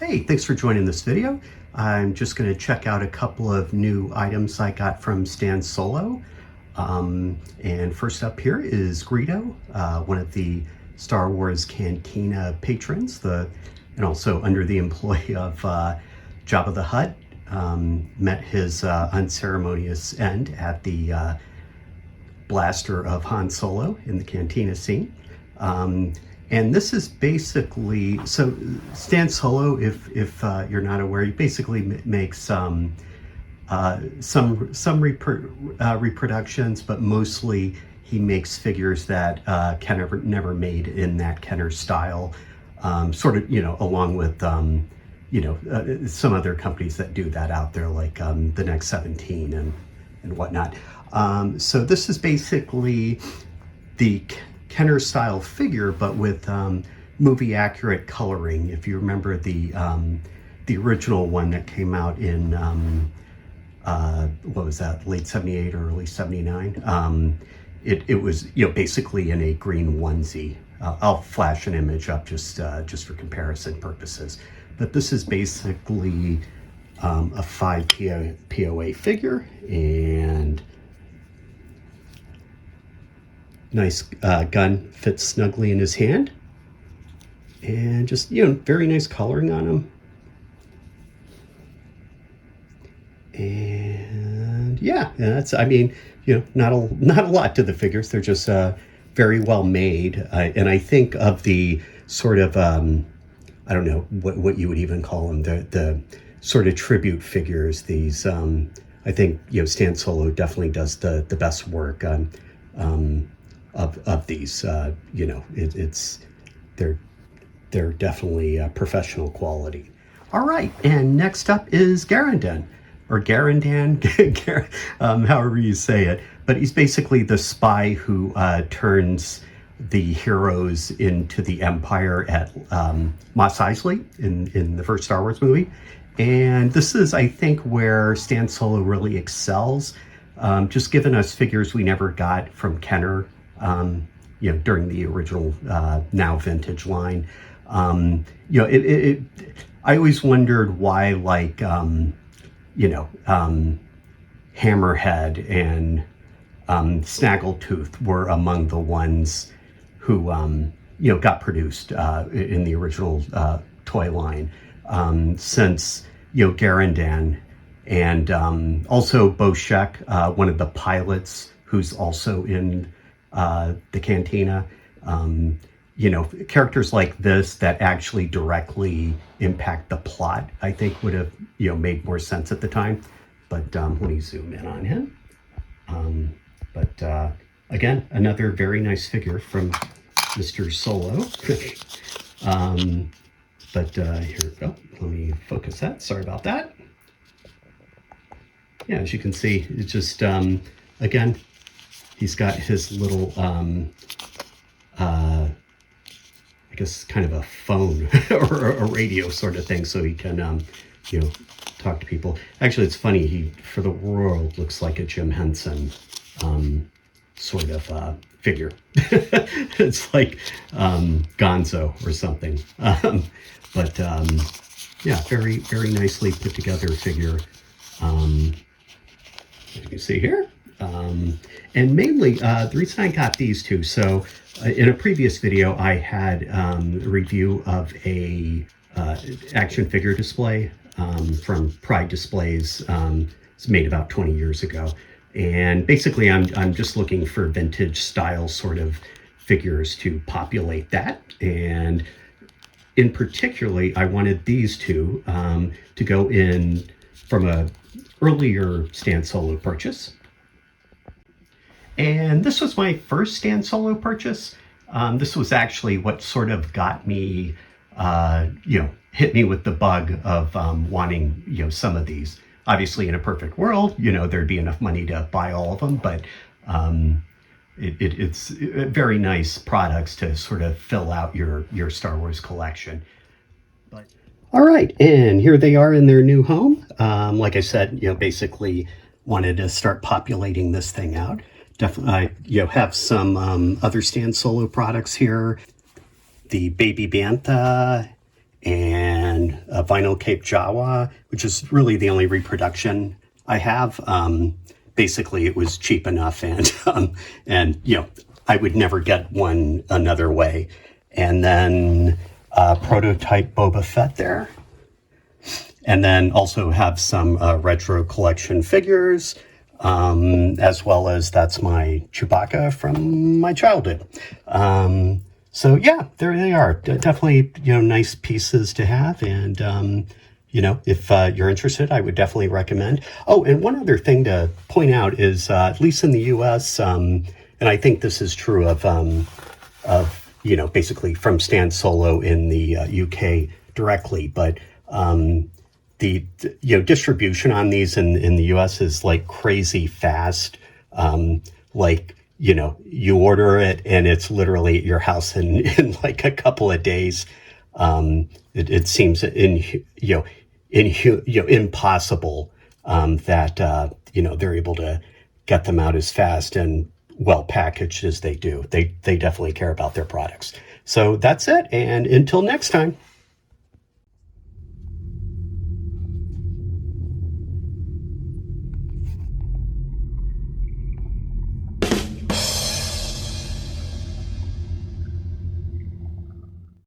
Hey, thanks for joining this video. I'm just going to check out a couple of new items I got from Stan Solo. And first up here is Greedo, one of the Star Wars Cantina patrons, and also under the employ of Jabba the Hutt. Met his unceremonious end at the blaster of Han Solo in the Cantina scene. And this is basically, so Stan Solo, if you're not aware, he basically makes some reproductions, but mostly he makes figures that Kenner never made in that Kenner style, sort of, along with, some other companies that do that out there, like the Next 17 and whatnot. So this is basically the Kenner style figure, but with movie accurate coloring. If you remember the original one that came out in what was that, late 78 or early 79, it was basically in a green onesie. I'll flash an image up just for comparison purposes, but this is basically a 5 POA figure, and nice gun, fits snugly in his hand, and just very nice coloring on him. And yeah, that's, I mean, not a lot to the figures. They're just very well made, and I think of the sort of I don't know what you would even call them, the sort of tribute figures. These I think Stan Solo definitely does the best work of these. They're definitely professional quality. All right, and next up is Garindan, or Garindan, however you say it. But he's basically the spy who turns the heroes into the Empire at Mos Eisley in the first Star Wars movie. And this is, I think, where Stan Solo really excels, just giving us figures we never got from Kenner, during the original now vintage line. I always wondered why, like, Hammerhead and Snaggletooth were among the ones who got produced in the original toy line, since Garindan and also BoShek, one of the pilots who's also in the Cantina, characters like this that actually directly impact the plot, I think would have made more sense at the time. But let me zoom in on him. Again, another very nice figure from Mr. Solo. Here we go. Let me focus that. Sorry about that. Yeah, as you can see, it's just again, he's got his little I guess kind of a phone or a radio sort of thing, so he can talk to people. Actually, it's funny, he for the world looks like a Jim Henson sort of figure. It's like Gonzo or something. Yeah, very, very nicely put together figure. As you can see here. And mainly, the reason I got these two, so in a previous video, I had a review of a action figure display from Pride Displays. It's made about 20 years ago. And basically, I'm just looking for vintage style sort of figures to populate that. And in particularly, I wanted these two to go in from a earlier Stan Solo purchase. And this was my first Stan Solo purchase. This was actually what sort of got me, hit me with the bug of wanting, some of these. Obviously, in a perfect world, there'd be enough money to buy all of them, but it's very nice products to sort of fill out your Star Wars collection. All right, and here they are in their new home. Like I said, basically wanted to start populating this thing out. Definitely, have some other Stan Solo products here. The Baby Bantha and vinyl Cape Jawa, which is really the only reproduction I have. Basically, it was cheap enough, and I would never get one another way. And then prototype Boba Fett there. And then also have some retro collection figures, as well as that's my Chewbacca from my childhood. So yeah, there they are. Definitely, nice pieces to have. And, if you're interested, I would definitely recommend. Oh, and one other thing to point out is, at least in the U.S., and I think this is true of basically from Stan Solo in the UK directly, but the distribution on these in the US is like crazy fast. You order it and it's literally at your house in like a couple of days. It seems impossible that they're able to get them out as fast and well packaged as they do. They definitely care about their products. So that's it, and until next time.